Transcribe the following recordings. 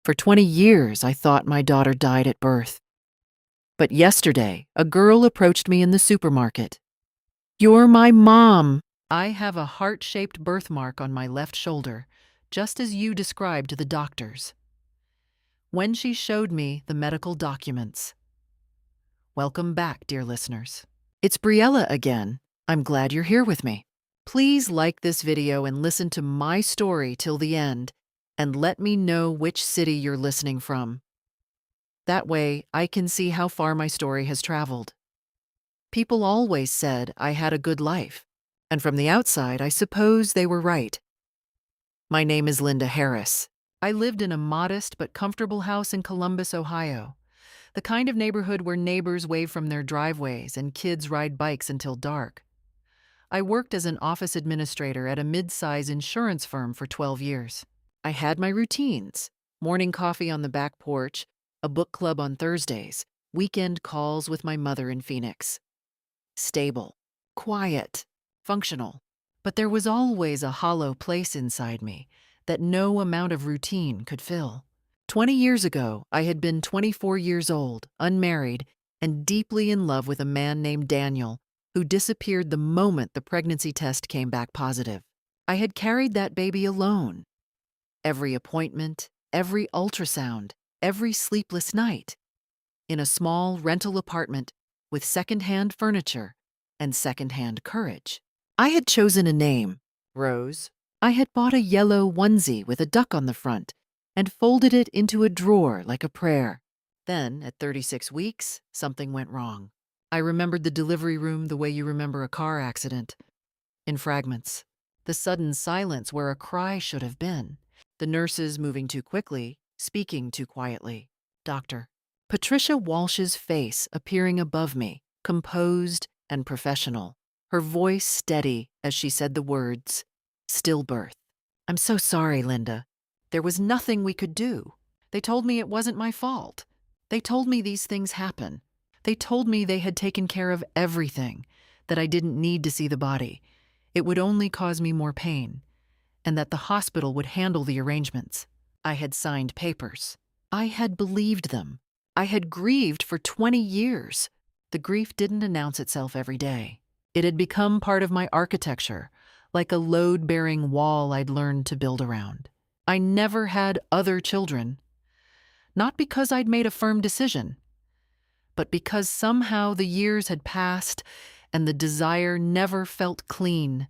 For 20 years, I thought my daughter died at birth. But yesterday, a girl approached me in the supermarket. "You're my mom." I have a heart-shaped birthmark on my left shoulder, just as you described to the doctors. When she showed me the medical documents. Welcome back, dear listeners. It's Briella again. I'm glad you're here with me. Please like this video and listen to my story till the end, and let me know which city you're listening from. That way, I can see how far my story has traveled. People always said I had a good life, and from the outside, I suppose they were right. My name is Linda Harris. I lived in a modest but comfortable house in Columbus, Ohio, the kind of neighborhood where neighbors wave from their driveways and kids ride bikes until dark. I worked as an office administrator at a mid-size insurance firm for 12 years. I had my routines: morning coffee on the back porch, a book club on Thursdays, weekend calls with my mother in Phoenix. Stable, quiet, functional. But there was always a hollow place inside me that no amount of routine could fill. 20 years ago, I had been 24 years old, unmarried, and deeply in love with a man named Daniel, who disappeared the moment the pregnancy test came back positive. I had carried that baby alone. Every appointment, every ultrasound, every sleepless night. In a small rental apartment with secondhand furniture and secondhand courage. I had chosen a name, Rose. I had bought a yellow onesie with a duck on the front and folded it into a drawer like a prayer. Then, at 36 weeks, something went wrong. I remembered the delivery room the way you remember a car accident, in fragments. The sudden silence where a cry should have been. The nurses moving too quickly, speaking too quietly. Doctor. Patricia Walsh's face appearing above me, composed and professional, her voice steady as she said the words, "Stillbirth." "I'm so sorry, Linda. There was nothing we could do. They told me it wasn't my fault. They told me these things happen. They told me they had taken care of everything, that I didn't need to see the body. It would only cause me more pain, and that the hospital would handle the arrangements." I had signed papers. I had believed them. I had grieved for 20 years. The grief didn't announce itself every day. It had become part of my architecture, like a load-bearing wall I'd learned to build around. I never had other children, not because I'd made a firm decision, but because somehow the years had passed and the desire never felt clean,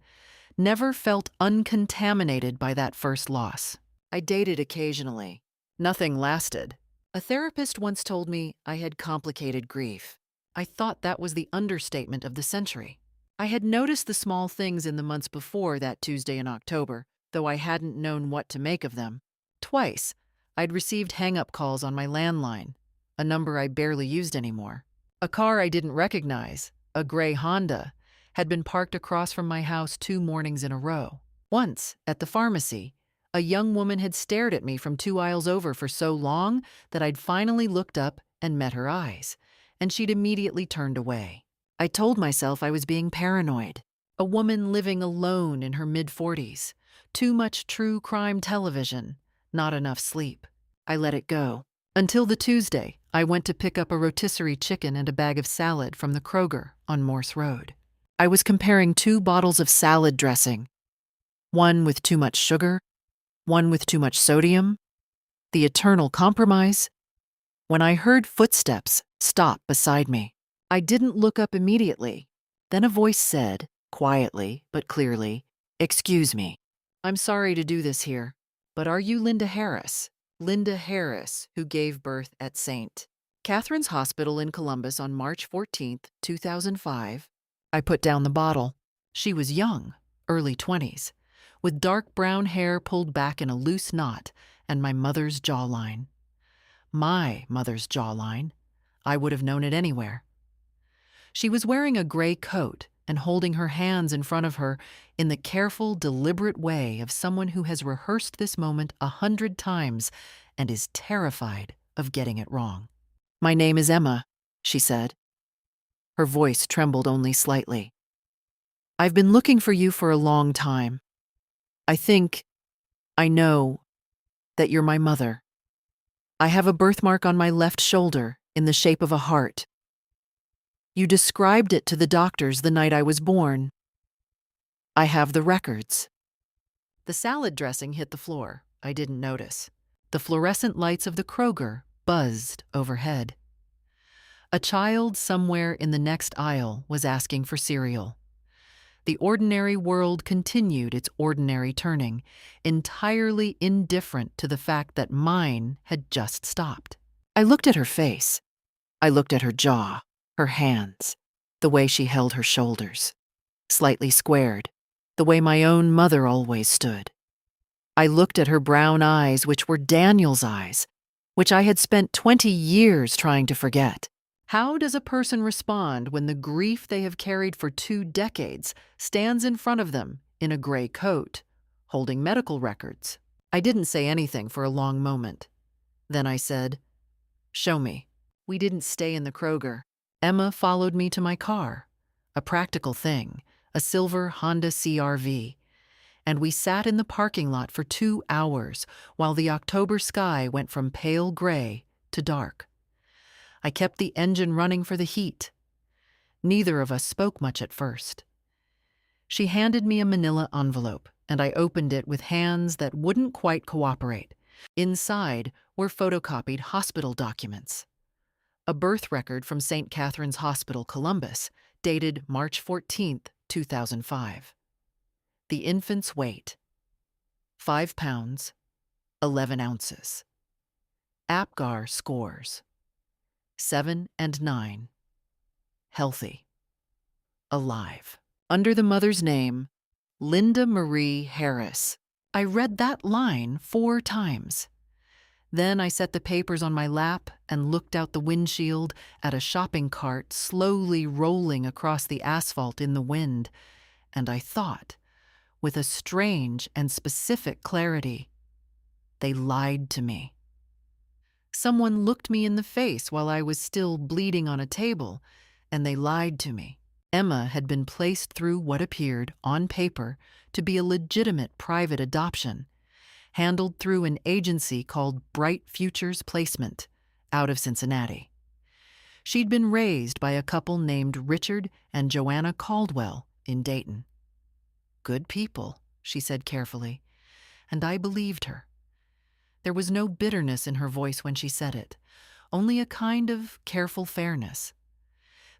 never felt uncontaminated by that first loss. I dated occasionally. Nothing lasted. A therapist once told me I had complicated grief. I thought that was the understatement of the century. I had noticed the small things in the months before that Tuesday in October, though I hadn't known what to make of them. Twice, I'd received hang-up calls on my landline, a number I barely used anymore. A car I didn't recognize, a gray Honda, had been parked across from my house 2 mornings in a row. Once, at the pharmacy, a young woman had stared at me from 2 aisles over for so long that I'd finally looked up and met her eyes, and she'd immediately turned away. I told myself I was being paranoid. A woman living alone in her mid-40s. Too much true crime television. Not enough sleep. I let it go. Until the Tuesday, I went to pick up a rotisserie chicken and a bag of salad from the Kroger on Morse Road. I was comparing 2 bottles of salad dressing. One with too much sugar, one with too much sodium. The eternal compromise. When I heard footsteps stop beside me, I didn't look up immediately. Then a voice said, quietly but clearly, "Excuse me. I'm sorry to do this here, but are you Linda Harris?" Linda Harris, who gave birth at St. Catherine's Hospital in Columbus on March 14, 2005. I put down the bottle. She was young, early 20s, with dark brown hair pulled back in a loose knot and my mother's jawline. My mother's jawline. I would have known it anywhere. She was wearing a gray coat and holding her hands in front of her in the careful, deliberate way of someone who has rehearsed this moment 100 times and is terrified of getting it wrong. "My name is Emma," she said. Her voice trembled only slightly. "I've been looking for you for a long time. I know that you're my mother." I have a birthmark on my left shoulder in the shape of a heart. You described it to the doctors the night I was born. I have the records. The salad dressing hit the floor. I didn't notice. The fluorescent lights of the Kroger buzzed overhead. A child somewhere in the next aisle was asking for cereal. The ordinary world continued its ordinary turning, entirely indifferent to the fact that mine had just stopped. I looked at her face. I looked at her jaw, her hands, the way she held her shoulders, slightly squared, the way my own mother always stood. I looked at her brown eyes, which were Daniel's eyes, which I had spent 20 years trying to forget. How does a person respond when the grief they have carried for 2 decades stands in front of them in a gray coat, holding medical records? I didn't say anything for a long moment. Then I said, "Show me." We didn't stay in the Kroger. Emma followed me to my car, a practical thing, a silver Honda CR-V, and we sat in the parking lot for 2 hours while the October sky went from pale gray to dark. I kept the engine running for the heat. Neither of us spoke much at first. She handed me a manila envelope, and I opened it with hands that wouldn't quite cooperate. Inside were photocopied hospital documents. A birth record from St. Catherine's Hospital, Columbus, dated March 14, 2005. The infant's weight, 5 pounds, 11 ounces. APGAR scores, 7 and 9. Healthy. Alive. Under the mother's name, Linda Marie Harris. I read that line 4 times. Then I set the papers on my lap and looked out the windshield at a shopping cart slowly rolling across the asphalt in the wind, and I thought, with a strange and specific clarity, they lied to me. Someone looked me in the face while I was still bleeding on a table, and they lied to me. Emma had been placed through what appeared, on paper, to be a legitimate private adoption, handled through an agency called Bright Futures Placement, out of Cincinnati. She'd been raised by a couple named Richard and Joanna Caldwell in Dayton. Good people, she said carefully, and I believed her. There was no bitterness in her voice when she said it, only a kind of careful fairness.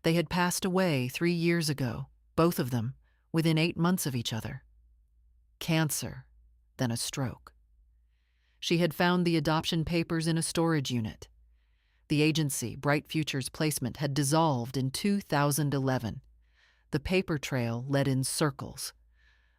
They had passed away 3 years ago, both of them, within 8 months of each other. Cancer, then a stroke. She had found the adoption papers in a storage unit. The agency, Bright Futures Placement, had dissolved in 2011. The paper trail led in circles,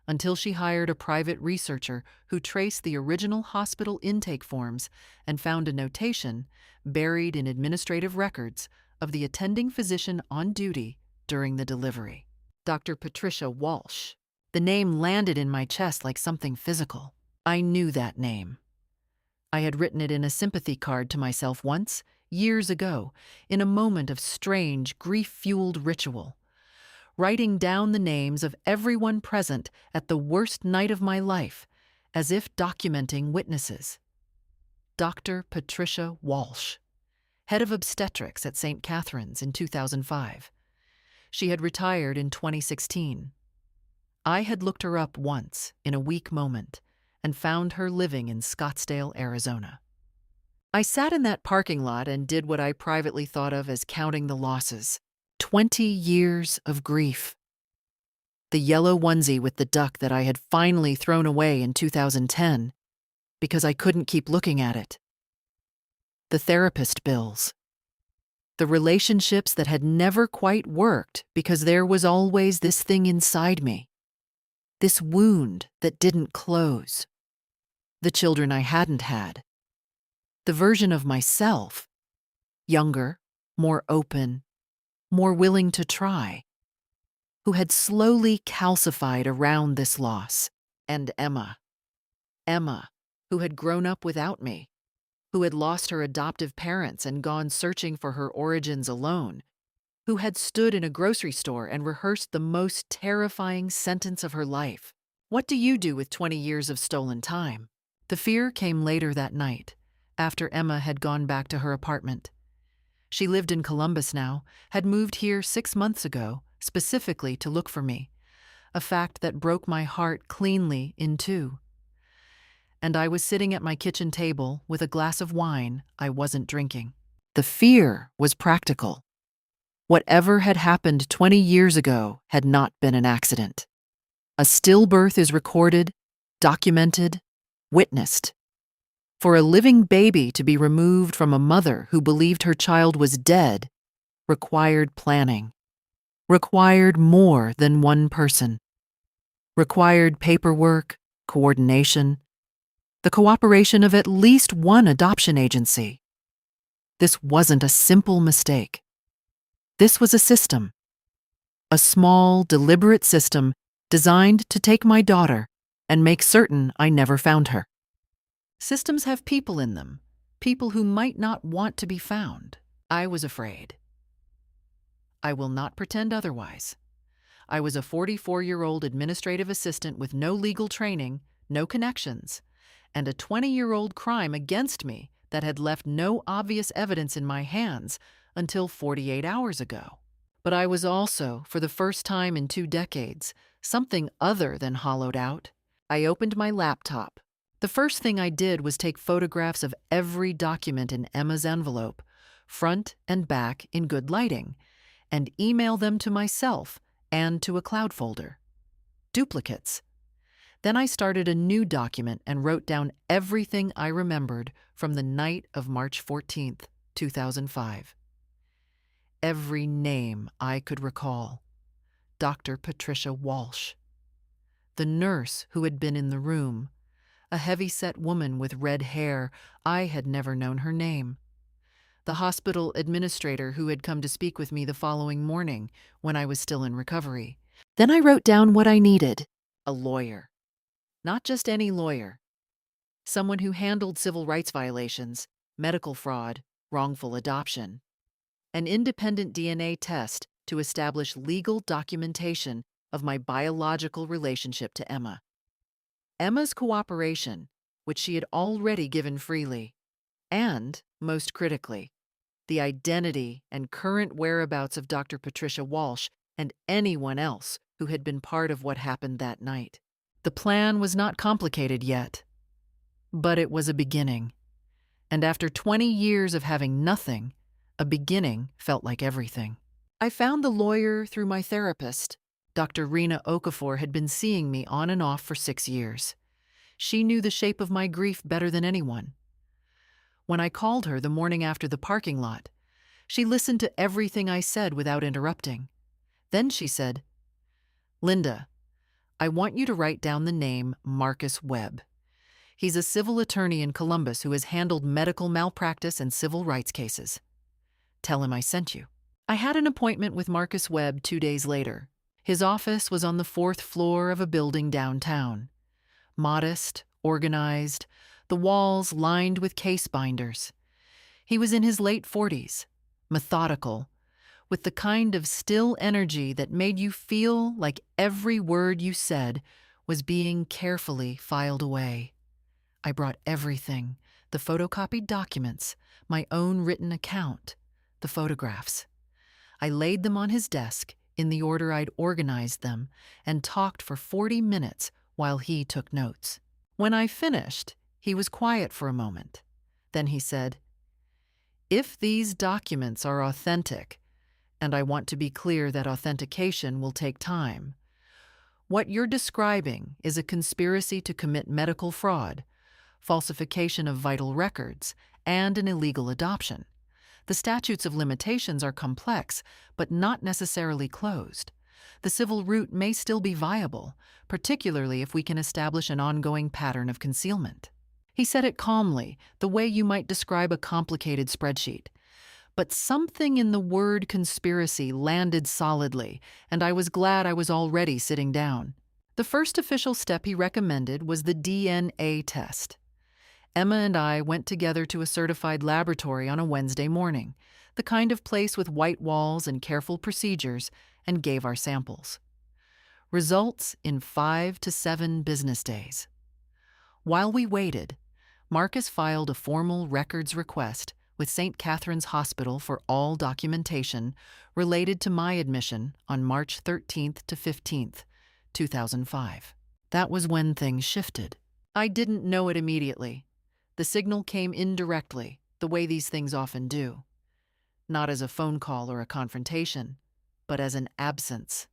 until she hired a private researcher who traced the original hospital intake forms and found a notation, buried in administrative records, of the attending physician on duty during the delivery. Dr. Patricia Walsh. The name landed in my chest like something physical. I knew that name. I had written it in a sympathy card to myself once, years ago, in a moment of strange, grief-fueled ritual, writing down the names of everyone present at the worst night of my life, as if documenting witnesses. Dr. Patricia Walsh, head of obstetrics at St. Catherine's in 2005. She had retired in 2016. I had looked her up once, in a weak moment, and found her living in Scottsdale, Arizona. I sat in that parking lot and did what I privately thought of as counting the losses. 20 years of grief. The yellow onesie with the duck that I had finally thrown away in 2010 because I couldn't keep looking at it. The therapist bills. The relationships that had never quite worked because there was always this thing inside me. This wound that didn't close. The children I hadn't had. The version of myself, younger, more open, more willing to try, who had slowly calcified around this loss. And Emma, who had grown up without me, who had lost her adoptive parents and gone searching for her origins alone, who had stood in a grocery store and rehearsed the most terrifying sentence of her life. What do you do with 20 years of stolen time? The fear came later that night, after Emma had gone back to her apartment. She lived in Columbus now, had moved here 6 months ago, specifically to look for me, a fact that broke my heart cleanly in two. And I was sitting at my kitchen table with a glass of wine I wasn't drinking. The fear was practical. Whatever had happened 20 years ago had not been an accident. A stillbirth is recorded, documented, witnessed. For a living baby to be removed from a mother who believed her child was dead required planning, required more than one person, required paperwork, coordination, the cooperation of at least one adoption agency. This wasn't a simple mistake. This was a system, a small, deliberate system designed to take my daughter and make certain I never found her. Systems have people in them, people who might not want to be found. I was afraid. I will not pretend otherwise. I was a 44-year-old administrative assistant with no legal training, no connections, and a 20-year-old crime against me that had left no obvious evidence in my hands until 48 hours ago. But I was also, for the first time in 2 decades, something other than hollowed out. I opened my laptop. The first thing I did was take photographs of every document in Emma's envelope, front and back in good lighting, and email them to myself and to a cloud folder. Duplicates. Then I started a new document and wrote down everything I remembered from the night of March 14th, 2005. Every name I could recall. Dr. Patricia Walsh. The nurse who had been in the room. A heavy-set woman with red hair. I had never known her name. The hospital administrator who had come to speak with me the following morning when I was still in recovery. Then I wrote down what I needed. A lawyer. Not just any lawyer. Someone who handled civil rights violations, medical fraud, wrongful adoption. An independent DNA test to establish legal documentation of my biological relationship to Emma. Emma's cooperation, which she had already given freely, and, most critically, the identity and current whereabouts of Dr. Patricia Walsh and anyone else who had been part of what happened that night. The plan was not complicated yet, but it was a beginning. And after 20 years of having nothing, a beginning felt like everything. I found the lawyer through my therapist. Dr. Rena Okafor had been seeing me on and off for 6 years. She knew the shape of my grief better than anyone. When I called her the morning after the parking lot, she listened to everything I said without interrupting. Then she said, "Linda, I want you to write down the name Marcus Webb. He's a civil attorney in Columbus who has handled medical malpractice and civil rights cases. Tell him I sent you." I had an appointment with Marcus Webb 2 days later. His office was on the 4th floor of a building downtown. Modest, organized, the walls lined with case binders. He was in his late 40s, methodical, with the kind of still energy that made you feel like every word you said was being carefully filed away. I brought everything, the photocopied documents, my own written account, the photographs. I laid them on his desk in the order I'd organized them and talked for 40 minutes while he took notes. When I finished, he was quiet for a moment. Then he said, "If these documents are authentic, and I want to be clear that authentication will take time, what you're describing is a conspiracy to commit medical fraud, falsification of vital records, and an illegal adoption. The statutes of limitations are complex, but not necessarily closed. The civil route may still be viable, particularly if we can establish an ongoing pattern of concealment." He said it calmly, the way you might describe a complicated spreadsheet. But something in the word conspiracy landed solidly, and I was glad I was already sitting down. The first official step he recommended was the DNA test. Emma and I went together to a certified laboratory on a Wednesday morning, the kind of place with white walls and careful procedures, and gave our samples. Results in 5 to 7 business days. While we waited, Marcus filed a formal records request with St. Catherine's Hospital for all documentation related to my admission on March 13th to 15th, 2005. That was when things shifted. I didn't know it immediately. The signal came indirectly, the way these things often do. Not as a phone call or a confrontation, but as an absence.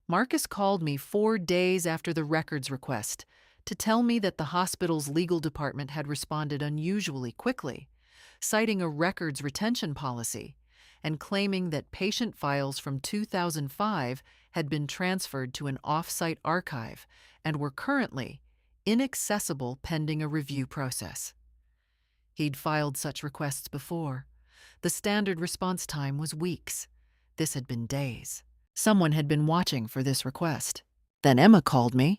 Marcus called me 4 days after the records request to tell me that the hospital's legal department had responded unusually quickly, citing a records retention policy and claiming that patient files from 2005 had been transferred to an off-site archive and were currently inaccessible pending a review process. He'd filed such requests before. The standard response time was weeks. This had been days. Someone had been watching for this request. Then Emma called me.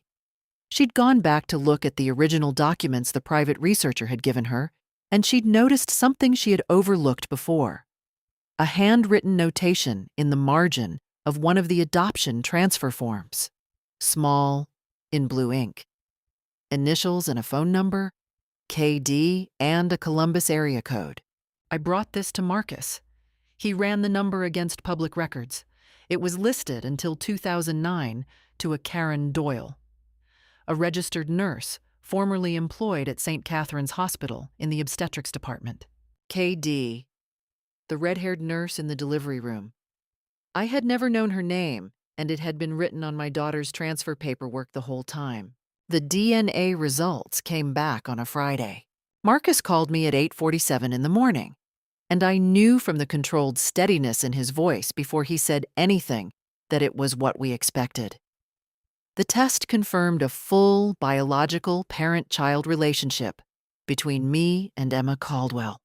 She'd gone back to look at the original documents the private researcher had given her, and she'd noticed something she had overlooked before. A handwritten notation in the margin of one of the adoption transfer forms. Small, in blue ink. Initials and a phone number, KD, and a Columbus area code. I brought this to Marcus. He ran the number against public records. It was listed until 2009 to a Karen Doyle, a registered nurse formerly employed at St. Catherine's Hospital in the obstetrics department. KD, the red-haired nurse in the delivery room. I had never known her name, and it had been written on my daughter's transfer paperwork the whole time. The DNA results came back on a Friday. Marcus called me at 8:47 in the morning, and I knew from the controlled steadiness in his voice before he said anything that it was what we expected. The test confirmed a full biological parent-child relationship between me and Emma Caldwell.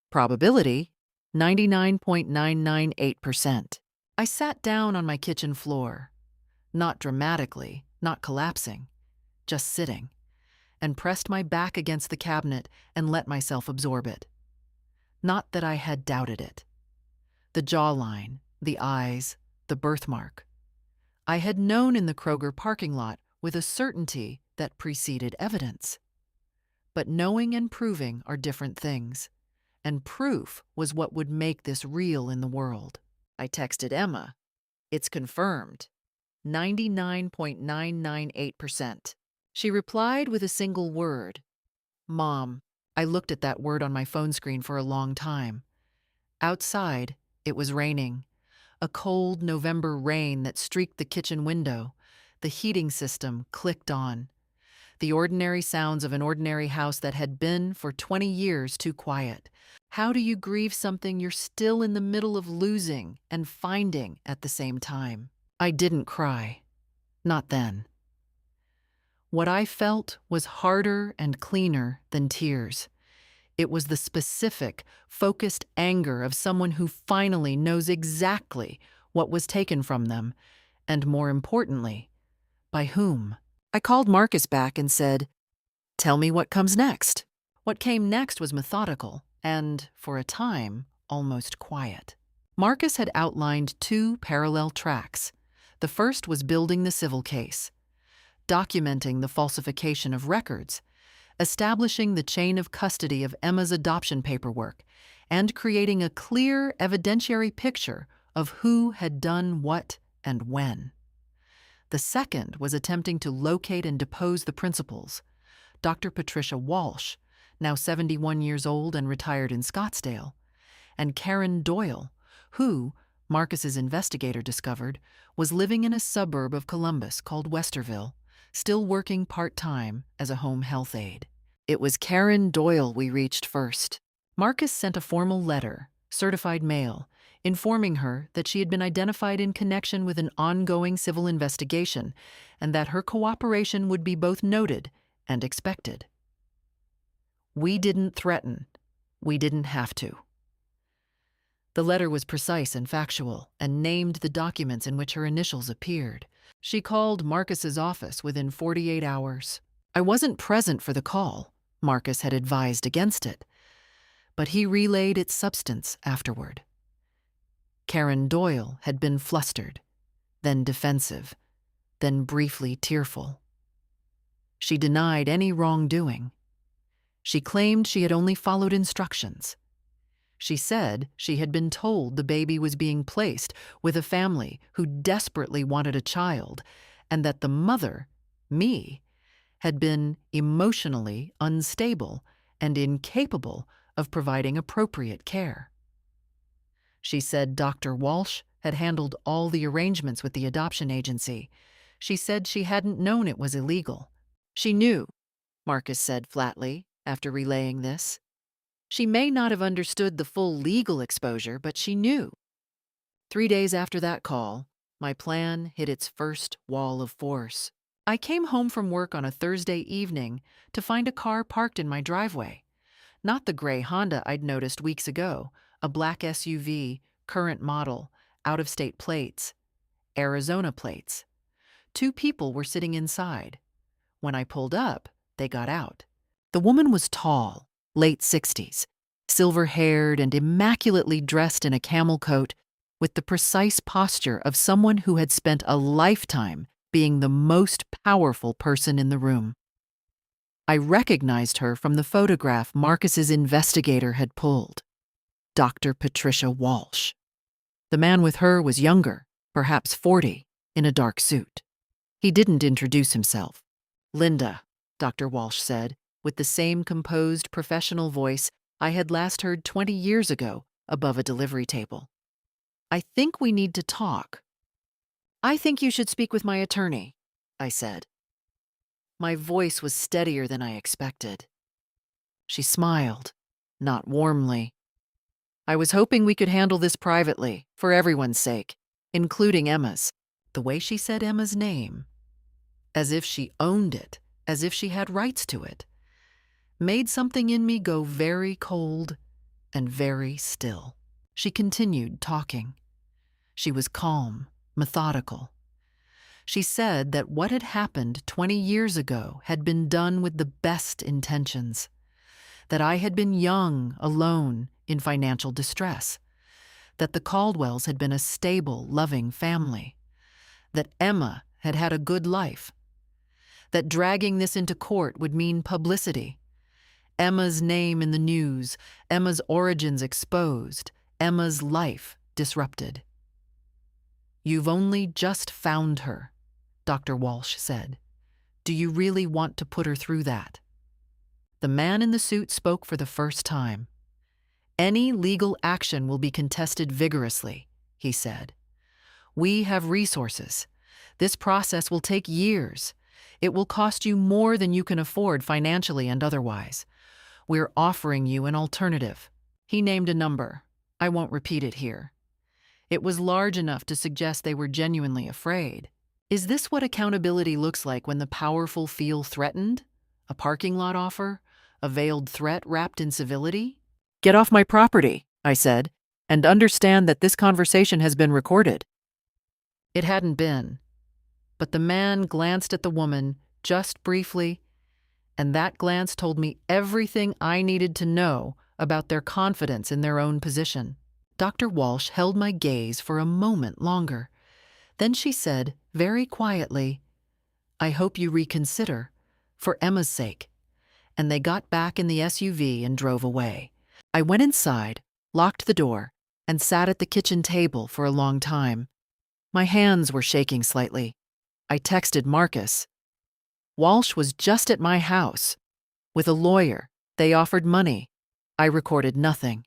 Probability, 99.998%. I sat down on my kitchen floor, not dramatically, not collapsing, just sitting, and pressed my back against the cabinet and let myself absorb it. Not that I had doubted it. The jawline, the eyes, the birthmark. I had known in the Kroger parking lot with a certainty that preceded evidence. But knowing and proving are different things, and proof was what would make this real in the world. I texted Emma. It's confirmed. 99.998%. She replied with a single word. Mom. I looked at that word on my phone screen for a long time. Outside, it was raining. A cold November rain that streaked the kitchen window. The heating system clicked on. The ordinary sounds of an ordinary house that had been, for 20 years, too quiet. How do you grieve something you're still in the middle of losing and finding at the same time? I didn't cry. Not then. What I felt was harder and cleaner than tears. It was the specific, focused anger of someone who finally knows exactly what was taken from them, and more importantly, by whom. I called Marcus back and said, "Tell me what comes next." What came next was methodical and, for a time, almost quiet. Marcus had outlined 2 parallel tracks. The first was building the civil case, documenting the falsification of records, establishing the chain of custody of Emma's adoption paperwork, and creating a clear evidentiary picture of who had done what and when. The second was attempting to locate and depose the principals, Dr. Patricia Walsh, now 71 years old and retired in Scottsdale, and Karen Doyle, who, Marcus's investigator discovered, was living in a suburb of Columbus called Westerville, still working part-time as a home health aide. It was Karen Doyle we reached first. Marcus sent a formal letter, certified mail, informing her that she had been identified in connection with an ongoing civil investigation and that her cooperation would be both noted and expected. We didn't threaten. We didn't have to. The letter was precise and factual and named the documents in which her initials appeared. She called Marcus's office within 48 hours. I wasn't present for the call. Marcus had advised against it, but he relayed its substance afterward. Karen Doyle had been flustered, then defensive, then briefly tearful. She denied any wrongdoing, She claimed she had only followed instructions. She said she had been told the baby was being placed with a family who desperately wanted a child, and that the mother, me, had been emotionally unstable and incapable of providing appropriate care. She said Dr. Walsh had handled all the arrangements with the adoption agency. She said she hadn't known it was illegal. She knew, Marcus said flatly after relaying this. She may not have understood the full legal exposure, but she knew. 3 days after that call, my plan hit its first wall of force. I came home from work on a Thursday evening to find a car parked in my driveway. Not the gray Honda I'd noticed weeks ago, a black SUV, current model, out-of-state plates, Arizona plates. 2 people were sitting inside. When I pulled up, they got out. The woman was tall, late 60s, silver-haired and immaculately dressed in a camel coat, with the precise posture of someone who had spent a lifetime being the most powerful person in the room. I recognized her from the photograph Marcus's investigator had pulled. Dr. Patricia Walsh. The man with her was younger, perhaps 40, in a dark suit. He didn't introduce himself. "Linda," Dr. Walsh said, with the same composed professional voice I had last heard 20 years ago above a delivery table. "I think we need to talk." "I think you should speak with my attorney," I said. My voice was steadier than I expected. She smiled, not warmly. "I was hoping we could handle this privately, for everyone's sake, including Emma's." The way she said Emma's name, as if she owned it, as if she had rights to it, made something in me go very cold and very still. She continued talking. She was calm, methodical. She said that what had happened 20 years ago had been done with the best intentions, that I had been young, alone, in financial distress, that the Caldwells had been a stable, loving family, that Emma had had a good life, that dragging this into court would mean publicity, Emma's name in the news, Emma's origins exposed, Emma's life disrupted. "You've only just found her," Dr. Walsh said. "Do you really want to put her through that?" The man in the suit spoke for the first time. "Any legal action will be contested vigorously," he said. "We have resources. This process will take years. It will cost you more than you can afford financially and otherwise. We're offering you an alternative." He named a number. I won't repeat it here. It was large enough to suggest they were genuinely afraid. Is this what accountability looks like when the powerful feel threatened? A parking lot offer? A veiled threat wrapped in civility? "Get off my property," I said, "and understand that this conversation has been recorded." It hadn't been, but the man glanced at the woman just briefly, and that glance told me everything I needed to know about their confidence in their own position. Dr. Walsh held my gaze for a moment longer. Then she said, very quietly, "I hope you reconsider, for Emma's sake." And they got back in the SUV and drove away. I went inside, locked the door, and sat at the kitchen table for a long time. My hands were shaking slightly. I texted Marcus. Walsh was just at my house. With a lawyer, they offered money. I recorded nothing.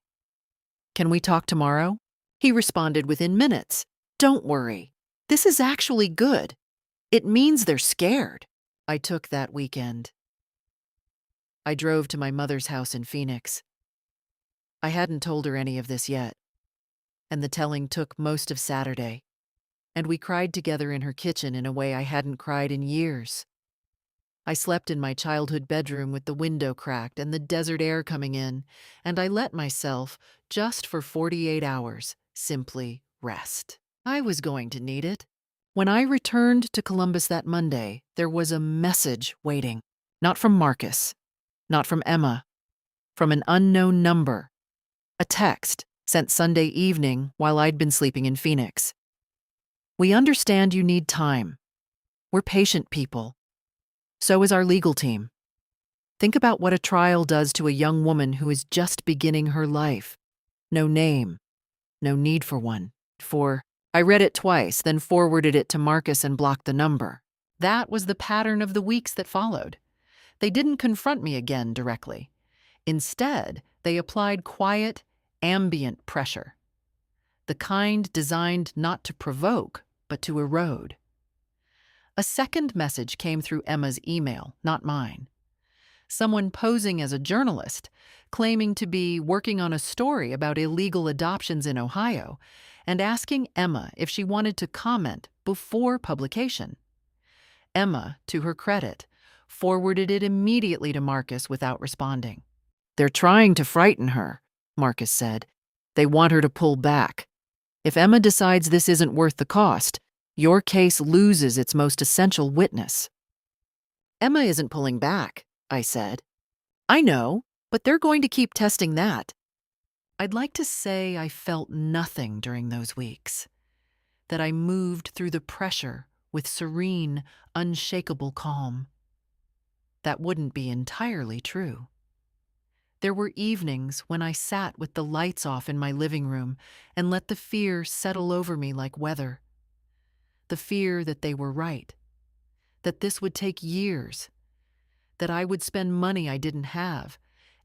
"Can we talk tomorrow?" He responded within minutes. "Don't worry. This is actually good. It means they're scared." I took that weekend. I drove to my mother's house in Phoenix. I hadn't told her any of this yet, and the telling took most of Saturday, and we cried together in her kitchen in a way I hadn't cried in years. I slept in my childhood bedroom with the window cracked and the desert air coming in, and I let myself, just for 48 hours, simply rest. I was going to need it. When I returned to Columbus that Monday, there was a message waiting. Not from Marcus, not from Emma, from an unknown number. A text sent Sunday evening while I'd been sleeping in Phoenix. "We understand you need time. We're patient people. So is our legal team. Think about what a trial does to a young woman who is just beginning her life. No name, no need for one. I read it twice, then forwarded it to Marcus and blocked the number. That was the pattern of the weeks that followed. They didn't confront me again directly. Instead, they applied quiet, ambient pressure. The kind designed not to provoke, but to erode. A second message came through Emma's email, not mine. Someone posing as a journalist, claiming to be working on a story about illegal adoptions in Ohio, and asking Emma if she wanted to comment before publication. Emma, to her credit, forwarded it immediately to Marcus without responding. "They're trying to frighten her," Marcus said. "They want her to pull back. If Emma decides this isn't worth the cost, your case loses its most essential witness." "Emma isn't pulling back," I said. "I know, but they're going to keep testing that." I'd like to say I felt nothing during those weeks, that I moved through the pressure with serene, unshakable calm. That wouldn't be entirely true. There were evenings when I sat with the lights off in my living room and let the fear settle over me like weather. The fear that they were right, that this would take years, that I would spend money I didn't have,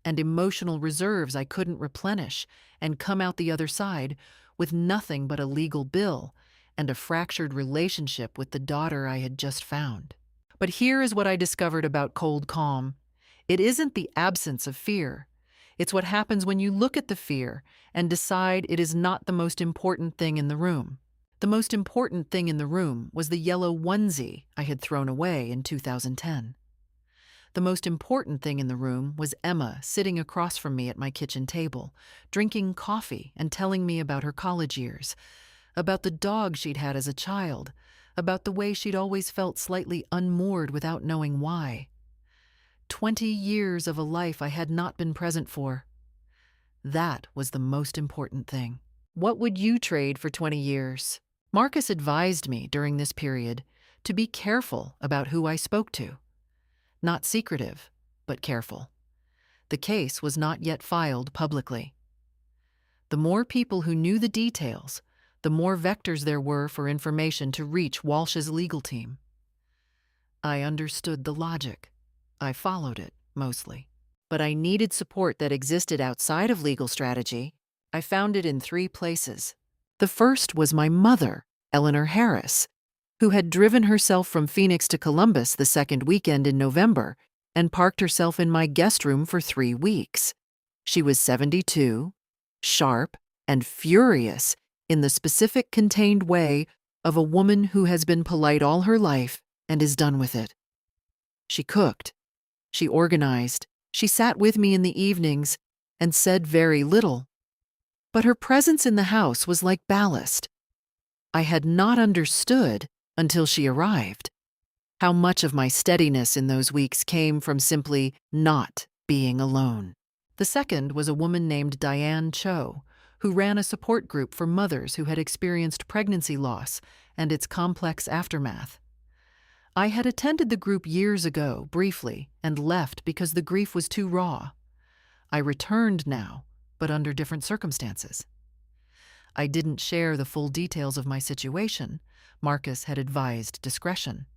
and emotional reserves I couldn't replenish, and come out the other side with nothing but a legal bill and a fractured relationship with the daughter I had just found. But here is what I discovered about cold calm. It isn't the absence of fear. It's what happens when you look at the fear and decide it is not the most important thing in the room. The most important thing in the room was the yellow onesie I had thrown away in 2010. The most important thing in the room was Emma sitting across from me at my kitchen table, drinking coffee and telling me about her college years, about the dog she'd had as a child, about the way she'd always felt slightly unmoored without knowing why. 20 years of a life I had not been present for. That was the most important thing. What would you trade for 20 years? Marcus advised me during this period to be careful about who I spoke to. Not secretive, but careful. The case was not yet filed publicly. The more people who knew the details, the more vectors there were for information to reach Walsh's legal team. I understood the logic. I followed it, mostly. But I needed support that existed outside of legal strategy. I found it in 3 places. The first was my mother, Eleanor Harris, who had driven herself from Phoenix to Columbus the second weekend in November and parked herself in my guest room for 3 weeks. She was 72, sharp, and furious in the specific contained way of a woman who has been polite all her life and is done with it. She cooked. She organized. She sat with me in the evenings and said very little. But her presence in the house was like ballast. I had not understood, until she arrived, how much of my steadiness in those weeks came from simply not being alone. The second was a woman named Diane Cho, who ran a support group for mothers who had experienced pregnancy loss and its complex aftermath. I had attended the group years ago, briefly, and left because the grief was too raw. I returned now, but under different circumstances. I didn't share the full details of my situation. Marcus had advised discretion.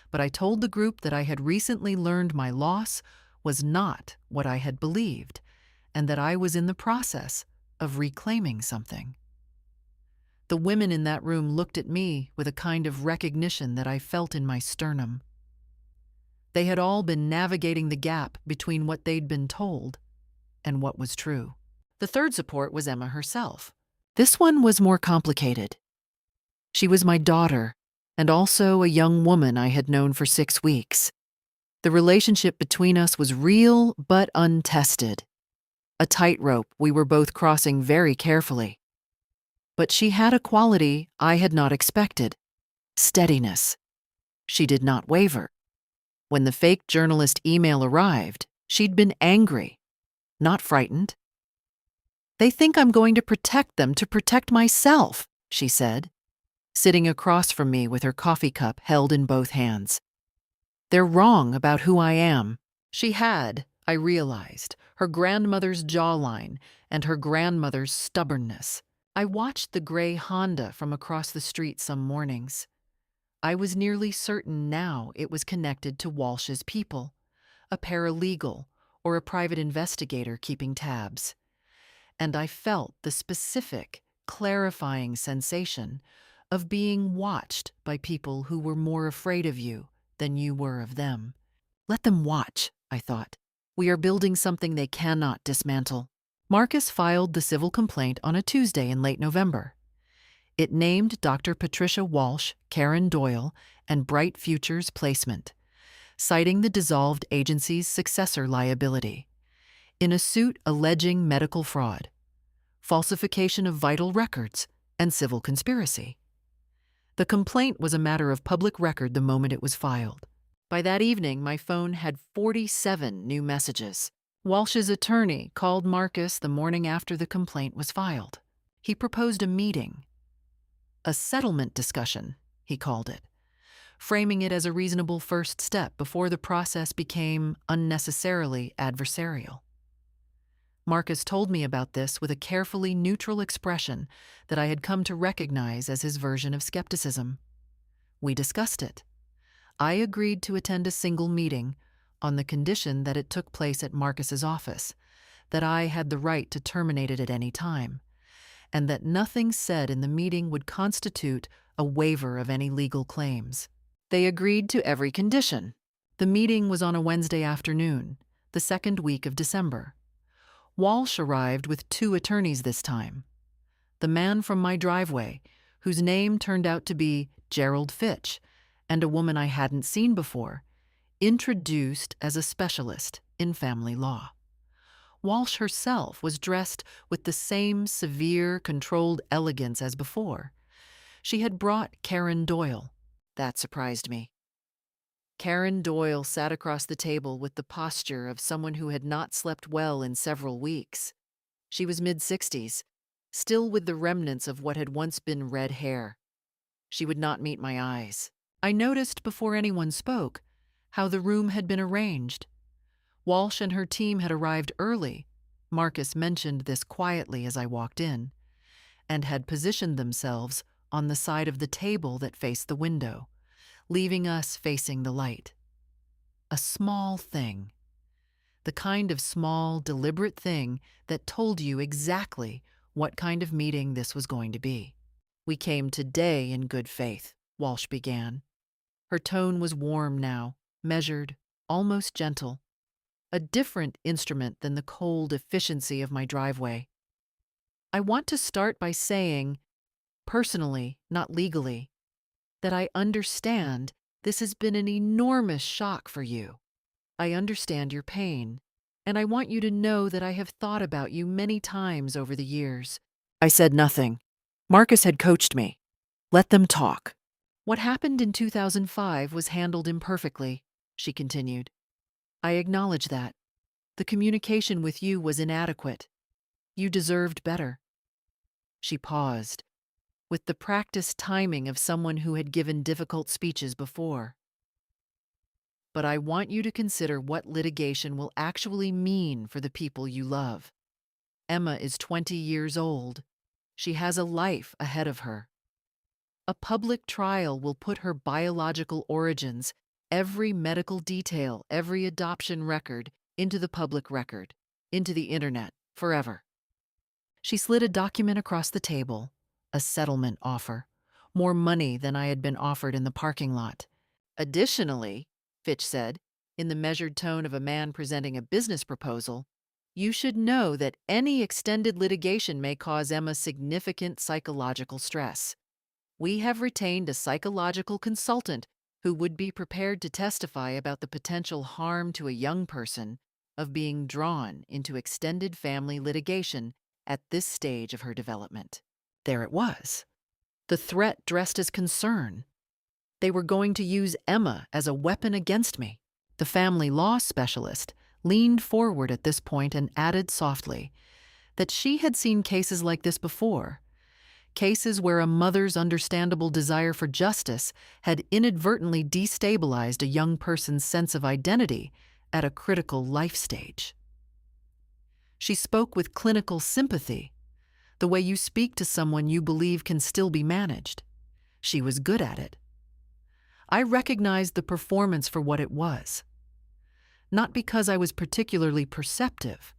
But I told the group that I had recently learned my loss was not what I had believed, and that I was in the process of reclaiming something. The women in that room looked at me with a kind of recognition that I felt in my sternum. They had all been navigating the gap between what they'd been told and what was true. The third support was Emma herself. This one was more complicated. She was my daughter, and also a young woman I had known for 6 weeks. The relationship between us was real but untested. A tightrope we were both crossing very carefully. But she had a quality I had not expected: steadiness. She did not waver. When the fake journalist email arrived, she'd been angry, not frightened. "They think I'm going to protect them to protect myself," she said, sitting across from me with her coffee cup held in both hands. "They're wrong about who I am," She had, I realized, her grandmother's jawline and her grandmother's stubbornness. I watched the gray Honda from across the street some mornings. I was nearly certain now it was connected to Walsh's people, a paralegal or a private investigator keeping tabs. And I felt the specific, clarifying sensation of being watched by people who were more afraid of you than you were of them. Let them watch, I thought. We are building something they cannot dismantle. Marcus filed the civil complaint on a Tuesday in late November. It named Dr. Patricia Walsh, Karen Doyle, and Bright Futures placement, citing the dissolved agency's successor liability, in a suit alleging medical fraud, falsification of vital records, and civil conspiracy. The complaint was a matter of public record the moment it was filed. By that evening, my phone had 47 new messages. Walsh's attorney called Marcus the morning after the complaint was filed. He proposed a meeting. A settlement discussion, he called it, framing it as a reasonable first step before the process became unnecessarily adversarial. Marcus told me about this with a carefully neutral expression that I had come to recognize as his version of skepticism. We discussed it. I agreed to attend a single meeting on the condition that it took place at Marcus's office, that I had the right to terminate it at any time, and that nothing said in the meeting would constitute a waiver of any legal claims. They agreed to every condition. The meeting was on a Wednesday afternoon, the second week of December. Walsh arrived with 2 attorneys this time. The man from my driveway, whose name turned out to be Gerald Fitch, and a woman I hadn't seen before, introduced as a specialist in family law. Walsh herself was dressed with the same severe, controlled elegance as before. She had brought Karen Doyle. That surprised me. Karen Doyle sat across the table with the posture of someone who had not slept well in several weeks. She was mid-60s, still with the remnants of what had once been red hair. She would not meet my eyes. I noticed before anyone spoke how the room had been arranged. Walsh and her team had arrived early. Marcus mentioned this quietly as I walked in, and had positioned themselves on the side of the table that faced the window, leaving us facing the light. A small thing. The kind of small, deliberate thing that told you exactly what kind of meeting this was going to be. "We came today in good faith," Walsh began. Her tone was warm now, measured, almost gentle. A different instrument than the cold efficiency of my driveway. "I want to start by saying, personally, not legally, that I understand this has been an enormous shock for you. I understand your pain, and I want you to know that I have thought about you many times over the years." I said nothing. Marcus had coached me. Let them talk. "What happened in 2005 was handled imperfectly," she continued. "I acknowledge that. The communication with you was inadequate. You deserved better." She paused, with the practiced timing of someone who had given difficult speeches before. "But I want you to consider what litigation will actually mean for the people you love. Emma is 20 years old. She has a life ahead of her. A public trial will put her biological origins, every medical detail, every adoption record, into the public record, into the internet, forever." She slid a document across the table, a settlement offer, more money than I had been offered in the parking lot. "Additionally," Fitch said, in the measured tone of a man presenting a business proposal, "you should know that any extended litigation may cause Emma significant psychological stress. We have retained a psychological consultant who would be prepared to testify about the potential harm to a young person of being drawn into extended family litigation at this stage of her development." There it was. The threat dressed as concern. They were going to use Emma as a weapon against me. The family law specialist leaned forward at this point and added softly that she had seen cases like this before. Cases where a mother's understandable desire for justice had inadvertently destabilized a young person's sense of identity at a critical life stage. She spoke with clinical sympathy, the way you speak to someone you believe can still be managed. She was good at it. I recognized the performance for what it was, not because I was particularly perceptive,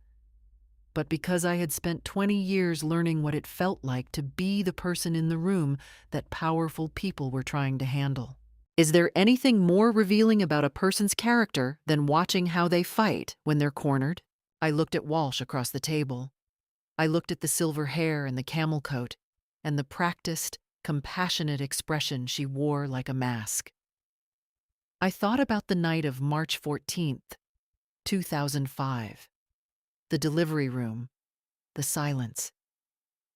but because I had spent 20 years learning what it felt like to be the person in the room that powerful people were trying to handle. Is there anything more revealing about a person's character than watching how they fight when they're cornered? I looked at Walsh across the table. I looked at the silver hair and the camel coat, and the practiced, compassionate expression she wore like a mask. I thought about the night of March 14th, 2005. The delivery room, the silence,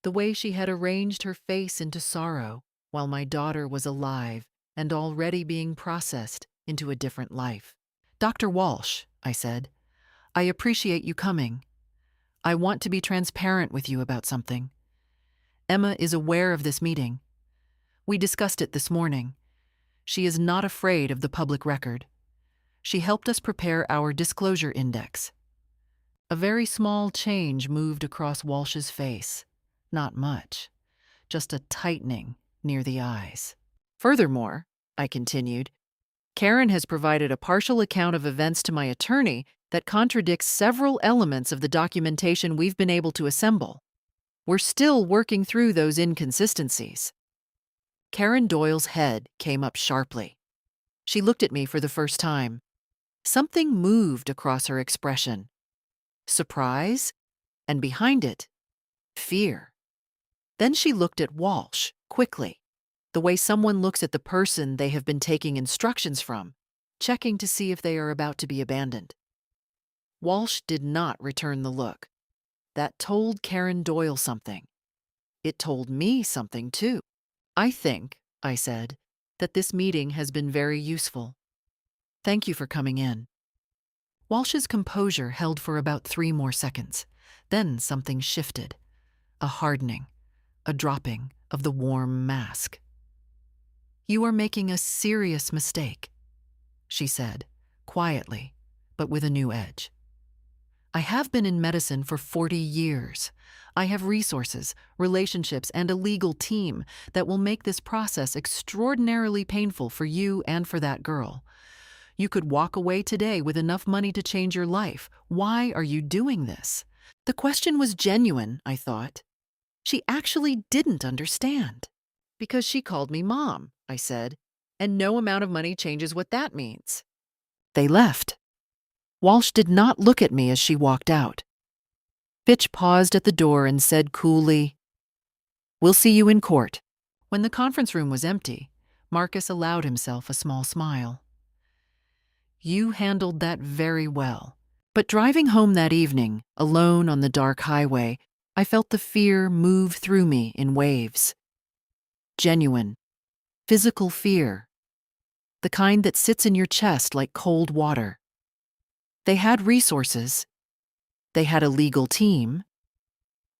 the way she had arranged her face into sorrow while my daughter was alive and already being processed into a different life. "Dr. Walsh," I said, "I appreciate you coming. I want to be transparent with you about something. Emma is aware of this meeting. We discussed it this morning. She is not afraid of the public record. She helped us prepare our disclosure index." A very small change moved across Walsh's face. Not much, just a tightening near the eyes. "Furthermore," I continued, "Karen has provided a partial account of events to my attorney that contradicts several elements of the documentation we've been able to assemble. We're still working through those inconsistencies." Karen Doyle's head came up sharply. She looked at me for the first time. Something moved across her expression. Surprise, and behind it, fear. Then she looked at Walsh, quickly, the way someone looks at the person they have been taking instructions from, checking to see if they are about to be abandoned. Walsh did not return the look. That told Karen Doyle something. It told me something, too. "I think," I said, "that this meeting has been very useful. Thank you for coming in." Walsh's composure held for about 3 more seconds. Then something shifted. A hardening, a dropping of the warm mask. "You are making a serious mistake," she said, quietly, but with a new edge. "I have been in medicine for 40 years. I have resources, relationships, and a legal team that will make this process extraordinarily painful for you and for that girl. You could walk away today with enough money to change your life. Why are you doing this?" The question was genuine, I thought. She actually didn't understand. "Because she called me Mom," I said, "and no amount of money changes what that means." They left. Walsh did not look at me as she walked out. Fitch paused at the door and said coolly, "We'll see you in court." When the conference room was empty, Marcus allowed himself a small smile. "You handled that very well." But driving home that evening, alone on the dark highway, I felt the fear move through me in waves. Genuine, physical fear. The kind that sits in your chest like cold water. They had resources. They had a legal team.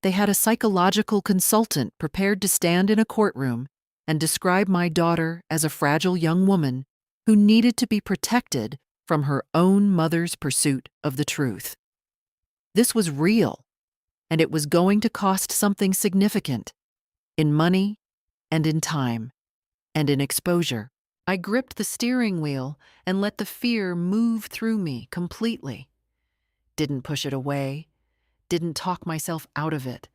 They had a psychological consultant prepared to stand in a courtroom and describe my daughter as a fragile young woman who needed to be protected from her own mother's pursuit of the truth. This was real, and it was going to cost something significant, in money and in time and in exposure. I gripped the steering wheel and let the fear move through me completely. Didn't push it away, didn't talk myself out of it,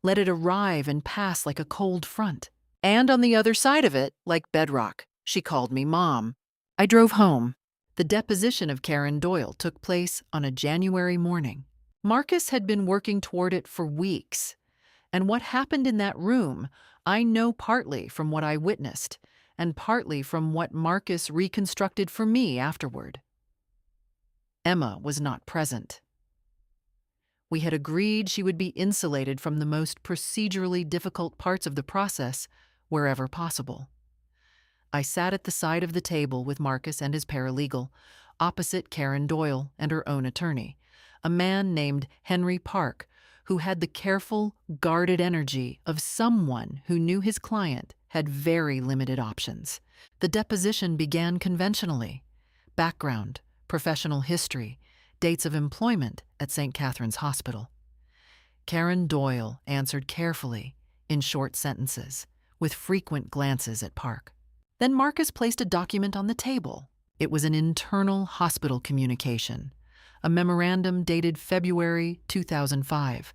let it arrive and pass like a cold front. And on the other side of it, like bedrock, she called me Mom. I drove home. The deposition of Karen Doyle took place on a January morning. Marcus had been working toward it for weeks, and what happened in that room I know partly from what I witnessed and partly from what Marcus reconstructed for me afterward. Emma was not present. We had agreed she would be insulated from the most procedurally difficult parts of the process wherever possible. I sat at the side of the table with Marcus and his paralegal, opposite Karen Doyle and her own attorney, a man named Henry Park, who had the careful, guarded energy of someone who knew his client had very limited options. The deposition began conventionally. Background, professional history, dates of employment at St. Catherine's Hospital. Karen Doyle answered carefully, in short sentences, with frequent glances at Park. Then Marcus placed a document on the table. It was an internal hospital communication, a memorandum dated February 2005,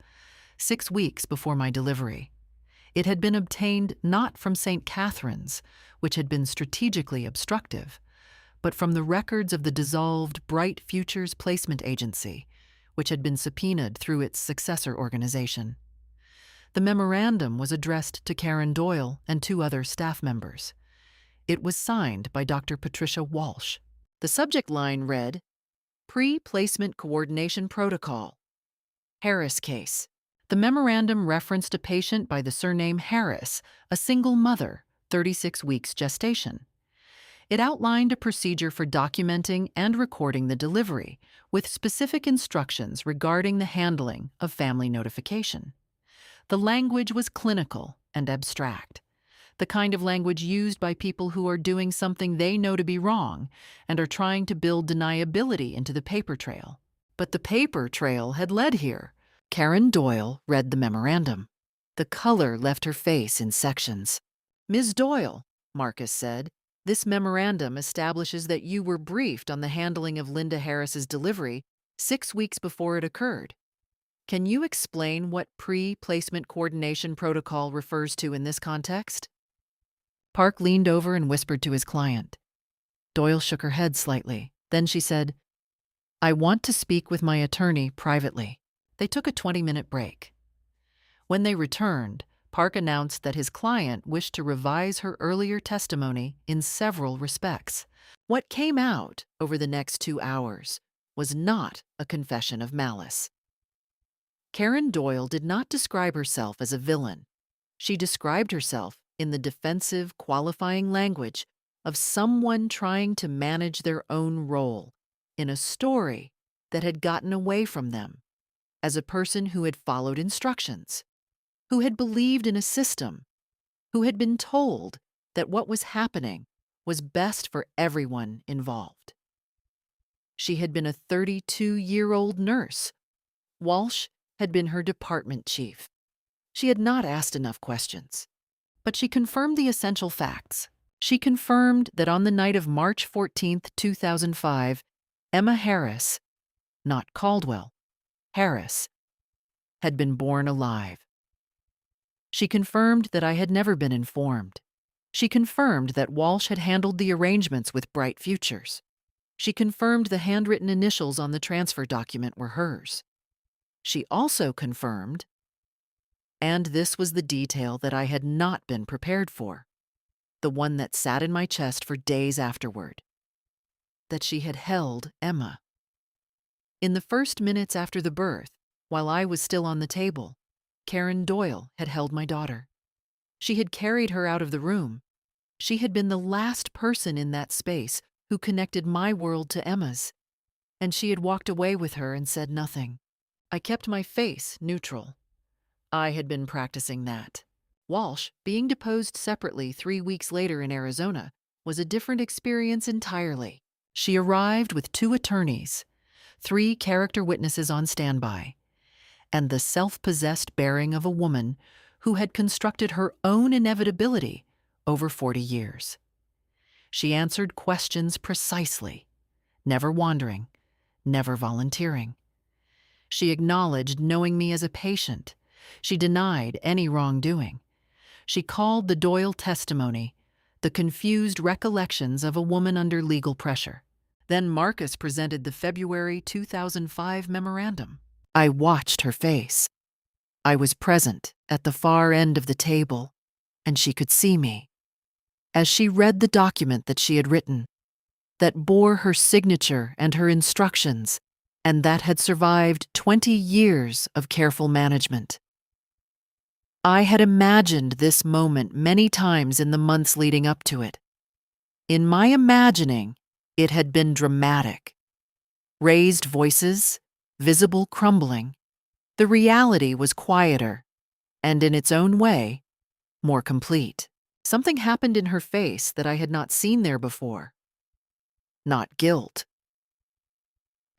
6 weeks before my delivery. It had been obtained not from St. Catherine's, which had been strategically obstructive, but from the records of the dissolved Bright Futures Placement Agency, which had been subpoenaed through its successor organization. The memorandum was addressed to Karen Doyle and 2 other staff members. It was signed by Dr. Patricia Walsh. The subject line read, Pre-Placement Coordination Protocol, Harris Case. The memorandum referenced a patient by the surname Harris, a single mother, 36 weeks gestation. It outlined a procedure for documenting and recording the delivery, with specific instructions regarding the handling of family notification. The language was clinical and abstract, the kind of language used by people who are doing something they know to be wrong and are trying to build deniability into the paper trail. But the paper trail had led here. Karen Doyle read the memorandum. The color left her face in sections. Ms. Doyle, Marcus said, this memorandum establishes that you were briefed on the handling of Linda Harris's delivery 6 weeks before it occurred. Can you explain what pre-placement coordination protocol refers to in this context? Park leaned over and whispered to his client. Doyle shook her head slightly. Then she said, I want to speak with my attorney privately. They took a 20-minute break. When they returned, Park announced that his client wished to revise her earlier testimony in several respects. What came out over the next 2 hours was not a confession of malice. Karen Doyle did not describe herself as a villain. She described herself in the defensive, qualifying language of someone trying to manage their own role in a story that had gotten away from them, as a person who had followed instructions, who had believed in a system, who had been told that what was happening was best for everyone involved. She had been a 32-year-old nurse. Walsh had been her department chief. She had not asked enough questions, but she confirmed the essential facts. She confirmed that on the night of March 14, 2005, Emma Harris, not Caldwell, Harris, had been born alive. She confirmed that I had never been informed. She confirmed that Walsh had handled the arrangements with Bright Futures. She confirmed the handwritten initials on the transfer document were hers. She also confirmed, and this was the detail that I had not been prepared for, the one that sat in my chest for days afterward, that she had held Emma. In the first minutes after the birth, while I was still on the table, Karen Doyle had held my daughter. She had carried her out of the room. She had been the last person in that space who connected my world to Emma's, and she had walked away with her and said nothing. I kept my face neutral. I had been practicing that. Walsh, being deposed separately 3 weeks later in Arizona, was a different experience entirely. She arrived with 2 attorneys, 3 character witnesses on standby, and the self-possessed bearing of a woman who had constructed her own inevitability over 40 years. She answered questions precisely, never wandering, never volunteering. She acknowledged knowing me as a patient. She denied any wrongdoing. She called the Doyle testimony the confused recollections of a woman under legal pressure. Then Marcus presented the February 2005 memorandum. I watched her face. I was present at the far end of the table, and she could see me. As she read the document that she had written, that bore her signature and her instructions, and that had survived 20 years of careful management. I had imagined this moment many times in the months leading up to it. In my imagining, it had been dramatic. Raised voices, visible crumbling. The reality was quieter, and in its own way, more complete. Something happened in her face that I had not seen there before. Not guilt,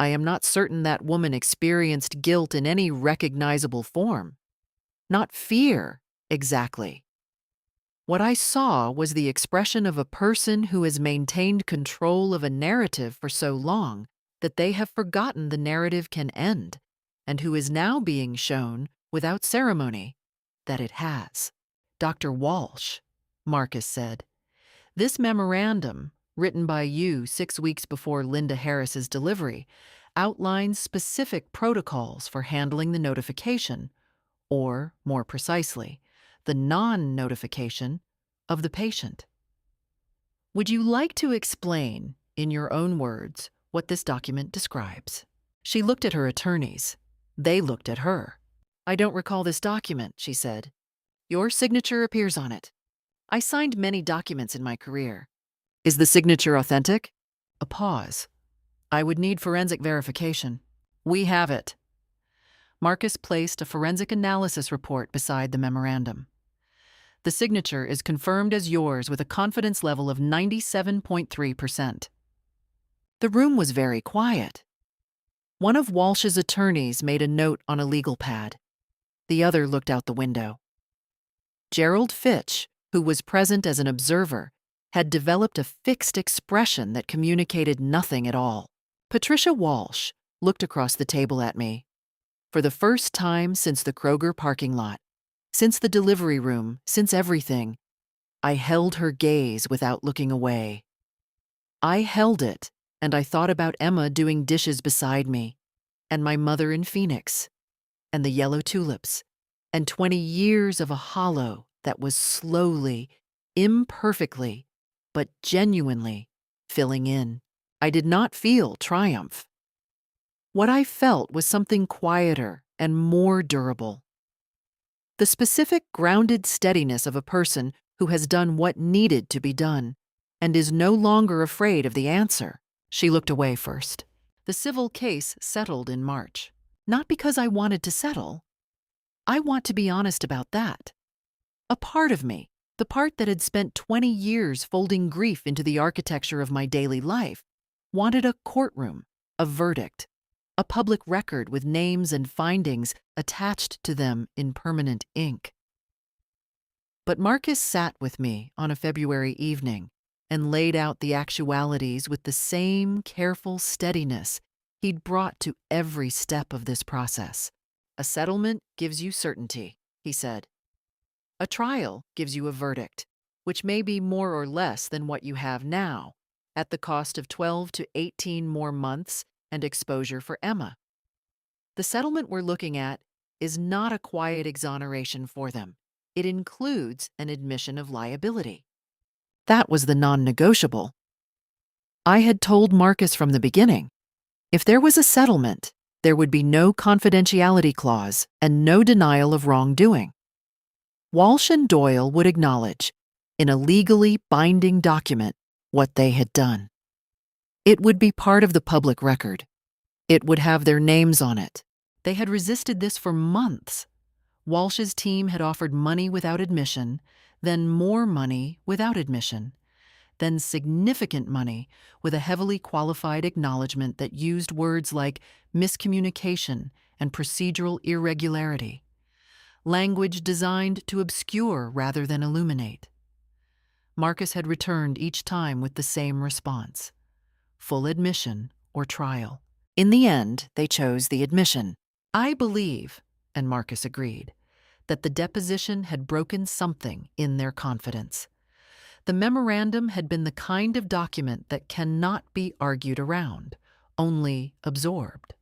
I am not certain that woman experienced guilt in any recognizable form. Not fear, exactly. What I saw was the expression of a person who has maintained control of a narrative for so long that they have forgotten the narrative can end, and who is now being shown, without ceremony, that it has. Dr. Walsh, Marcus said, this memorandum, written by you 6 weeks before Linda Harris's delivery, outlines specific protocols for handling the notification, or, more precisely, the non-notification of the patient. Would you like to explain, in your own words, what this document describes? She looked at her attorneys. They looked at her. I don't recall this document, she said. Your signature appears on it. I signed many documents in my career. Is the signature authentic? A pause. I would need forensic verification. We have it. Marcus placed a forensic analysis report beside the memorandum. The signature is confirmed as yours with a confidence level of 97.3%. The room was very quiet. One of Walsh's attorneys made a note on a legal pad. The other looked out the window. Gerald Fitch, who was present as an observer, had developed a fixed expression that communicated nothing at all. Patricia Walsh looked across the table at me. For the first time since the Kroger parking lot, since the delivery room, since everything, I held her gaze without looking away. I held it, and I thought about Emma doing dishes beside me, and my mother in Phoenix, and the yellow tulips, and 20 years of a hollow that was slowly, imperfectly, but genuinely filling in. I did not feel triumph. What I felt was something quieter and more durable. The specific grounded steadiness of a person who has done what needed to be done and is no longer afraid of the answer. She looked away first. The civil case settled in March. Not because I wanted to settle. I want to be honest about that. A part of me, the part that had spent 20 years folding grief into the architecture of my daily life, wanted a courtroom, a verdict, a public record with names and findings attached to them in permanent ink. But Marcus sat with me on a February evening and laid out the actualities with the same careful steadiness he'd brought to every step of this process. A settlement gives you certainty, he said. A trial gives you a verdict, which may be more or less than what you have now, at the cost of 12 to 18 more months and exposure for Emma. The settlement we're looking at is not a quiet exoneration for them. It includes an admission of liability. That was the non-negotiable. I had told Marcus from the beginning, if there was a settlement, there would be no confidentiality clause and no denial of wrongdoing. Walsh and Doyle would acknowledge, in a legally binding document, what they had done. It would be part of the public record. It would have their names on it. They had resisted this for months. Walsh's team had offered money without admission, then more money without admission, then significant money with a heavily qualified acknowledgement that used words like miscommunication and procedural irregularity, language designed to obscure rather than illuminate. Marcus had returned each time with the same response: full admission or trial. In the end, they chose the admission. I believe, and Marcus agreed, that the deposition had broken something in their confidence. The memorandum had been the kind of document that cannot be argued around, only absorbed.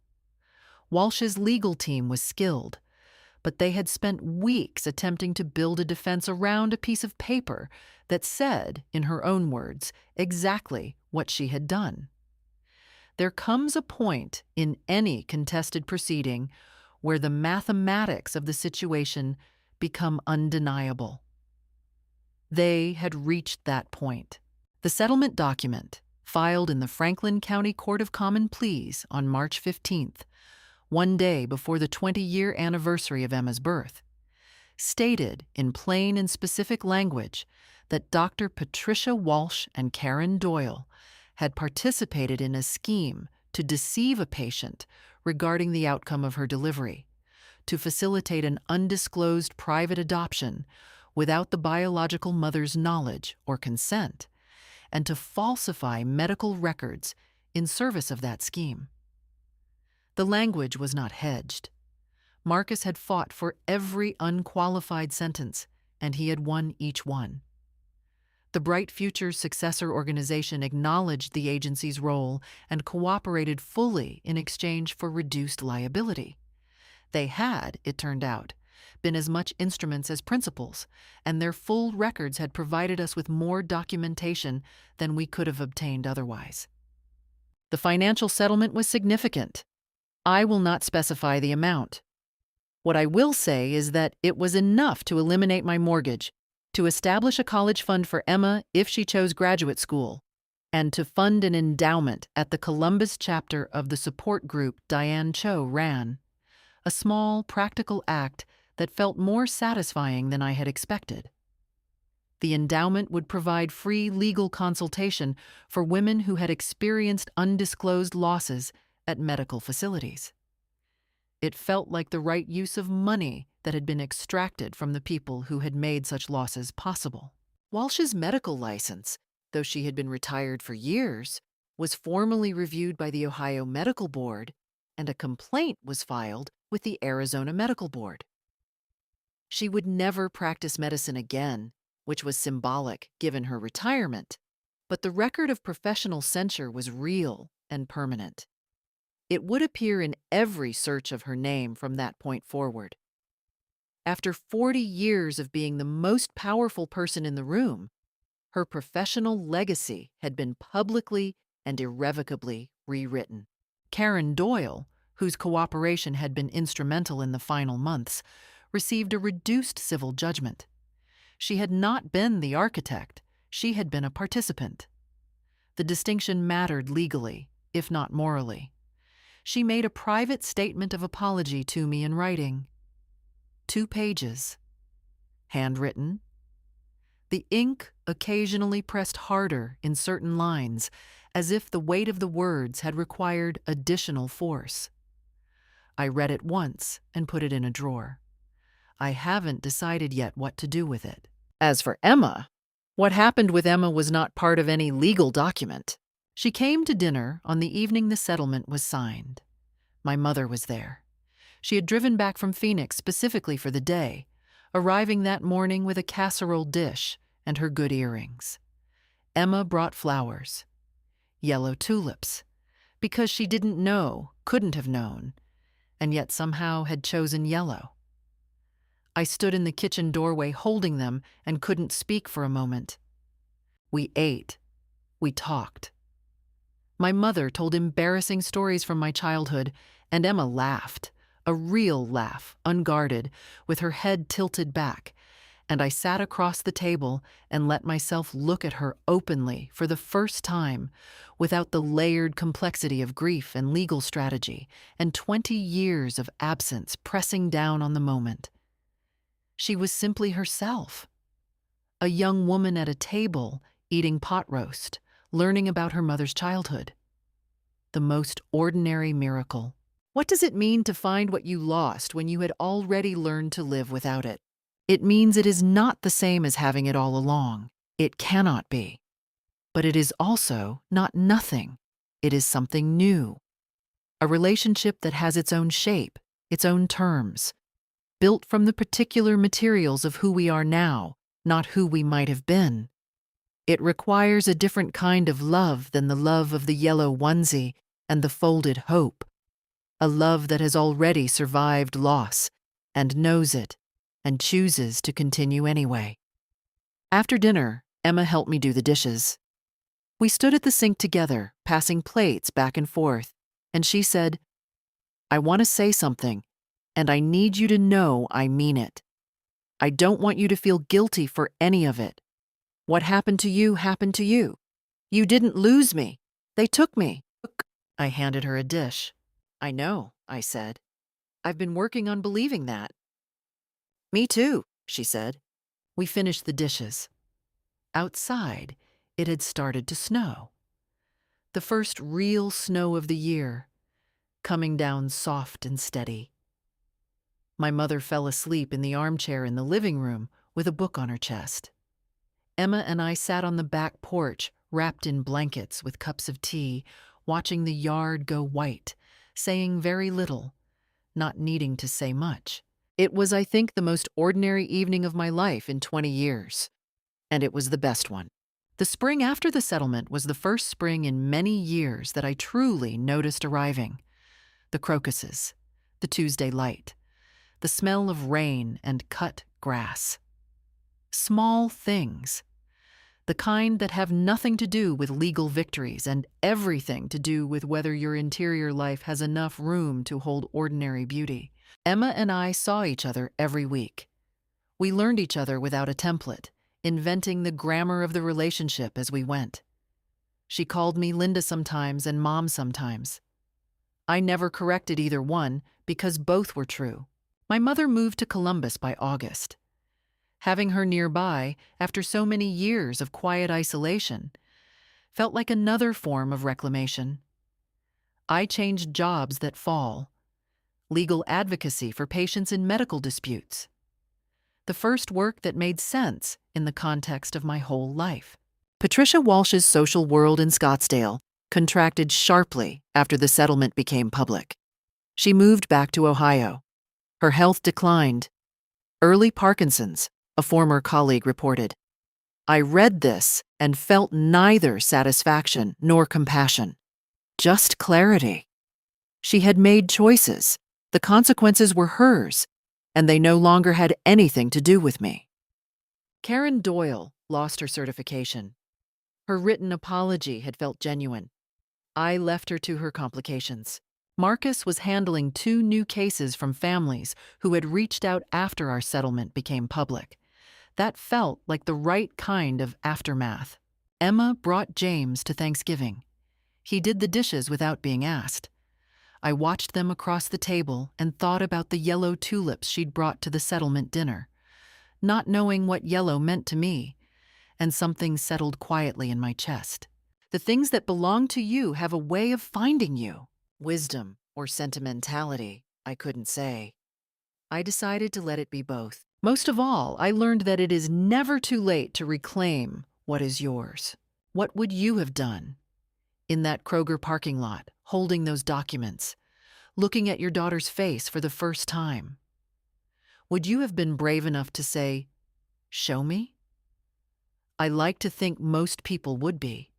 Walsh's legal team was skilled, but they had spent weeks attempting to build a defense around a piece of paper that said, in her own words, exactly what she had done. There comes a point in any contested proceeding where the mathematics of the situation become undeniable. They had reached that point. The settlement document, filed in the Franklin County Court of Common Pleas on March 15th, one day before the 20-year anniversary of Emma's birth, stated in plain and specific language that Dr. Patricia Walsh and Karen Doyle had participated in a scheme to deceive a patient regarding the outcome of her delivery, to facilitate an undisclosed private adoption without the biological mother's knowledge or consent, and to falsify medical records in service of that scheme. The language was not hedged. Marcus had fought for every unqualified sentence, and he had won each one. The Bright Future's successor organization acknowledged the agency's role and cooperated fully in exchange for reduced liability. They had, it turned out, been as much instruments as principals, and their full records had provided us with more documentation than we could have obtained otherwise. The financial settlement was significant. I will not specify the amount. What I will say is that it was enough to eliminate my mortgage, to establish a college fund for Emma if she chose graduate school, and to fund an endowment at the Columbus chapter of the support group Diane Cho ran, a small, practical act that felt more satisfying than I had expected. The endowment would provide free legal consultation for women who had experienced undisclosed losses at medical facilities. It felt like the right use of money that had been extracted from the people who had made such losses possible. Walsh's medical license, though she had been retired for years, was formally reviewed by the Ohio Medical Board, and a complaint was filed with the Arizona Medical Board. She would never practice medicine again, which was symbolic given her retirement, but the record of professional censure was real and permanent. It would appear in every search of her name from that point forward. After 40 years of being the most powerful person in the room, her professional legacy had been publicly and irrevocably rewritten. Karen Doyle, whose cooperation had been instrumental in the final months, received a reduced civil judgment. She had not been the architect, she had been a participant. The distinction mattered legally, if not morally. She made a private statement of apology to me in writing. 2 pages. Handwritten. The ink occasionally pressed harder in certain lines, as if the weight of the words had required additional force. I read it once and put it in a drawer. I haven't decided yet what to do with it. As for Emma, what happened with Emma was not part of any legal document. She came to dinner on the evening the settlement was signed. My mother was there. She had driven back from Phoenix specifically for the day, arriving that morning with a casserole dish and her good earrings. Emma brought flowers, yellow tulips, because she didn't know, couldn't have known, and yet somehow had chosen yellow. I stood in the kitchen doorway holding them and couldn't speak for a moment. We ate. We talked. My mother told embarrassing stories from my childhood, and Emma laughed, a real laugh, unguarded, with her head tilted back, and I sat across the table and let myself look at her openly for the first time, without the layered complexity of grief and legal strategy, and 20 years of absence pressing down on the moment. She was simply herself, a young woman at a table eating pot roast, learning about her mother's childhood. The most ordinary miracle. What does it mean to find what you lost when you had already learned to live without it? It means it is not the same as having it all along. It cannot be. But it is also not nothing. It is something new. A relationship that has its own shape, its own terms, built from the particular materials of who we are now, not who we might have been. It requires a different kind of love than the love of the yellow onesie and the folded hope, a love that has already survived loss and knows it and chooses to continue anyway. After dinner, Emma helped me do the dishes. We stood at the sink together, passing plates back and forth, and she said, "I want to say something, and I need you to know I mean it. I don't want you to feel guilty for any of it. What happened to you happened to you. You didn't lose me. They took me." I handed her a dish. "I know," I said. "I've been working on believing that." "Me too," she said. We finished the dishes. Outside, it had started to snow. The first real snow of the year, coming down soft and steady. My mother fell asleep in the armchair in the living room with a book on her chest. Emma and I sat on the back porch, wrapped in blankets with cups of tea, watching the yard go white, saying very little, not needing to say much. It was, I think, the most ordinary evening of my life in 20 years, and it was the best one. The spring after the settlement was the first spring in many years that I truly noticed arriving. The crocuses, the Tuesday light, the smell of rain and cut grass. Small things, the kind that have nothing to do with legal victories and everything to do with whether your interior life has enough room to hold ordinary beauty. Emma and I saw each other every week. We learned each other without a template, inventing the grammar of the relationship as we went. She called me Linda sometimes and Mom sometimes. I never corrected either one because both were true. My mother moved to Columbus by August. Having her nearby, after so many years of quiet isolation, felt like another form of reclamation. I changed jobs that fall, legal advocacy for patients in medical disputes. The first work that made sense in the context of my whole life. Patricia Walsh's social world in Scottsdale contracted sharply after the settlement became public. She moved back to Ohio. Her health declined. Early Parkinson's, a former colleague reported. I read this and felt neither satisfaction nor compassion, just clarity. She had made choices. The consequences were hers, and they no longer had anything to do with me. Karen Doyle lost her certification. Her written apology had felt genuine. I left her to her complications. Marcus was handling 2 new cases from families who had reached out after our settlement became public. That felt like the right kind of aftermath. Emma brought James to Thanksgiving. He did the dishes without being asked. I watched them across the table and thought about the yellow tulips she'd brought to the settlement dinner, not knowing what yellow meant to me, and something settled quietly in my chest. The things that belong to you have a way of finding you. Wisdom or sentimentality, I couldn't say. I decided to let it be both. Most of all, I learned that it is never too late to reclaim what is yours. What would you have done in that Kroger parking lot, holding those documents, looking at your daughter's face for the first time? Would you have been brave enough to say, "Show me"? I like to think most people would be.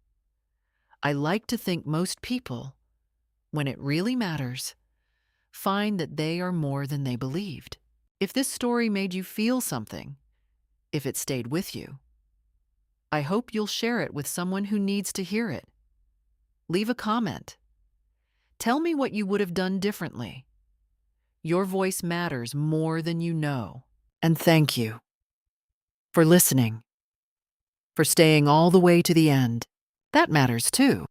I like to think most people, when it really matters, find that they are more than they believed. If this story made you feel something, if it stayed with you, I hope you'll share it with someone who needs to hear it. Leave a comment. Tell me what you would have done differently. Your voice matters more than you know. And thank you for listening, for staying all the way to the end. That matters too.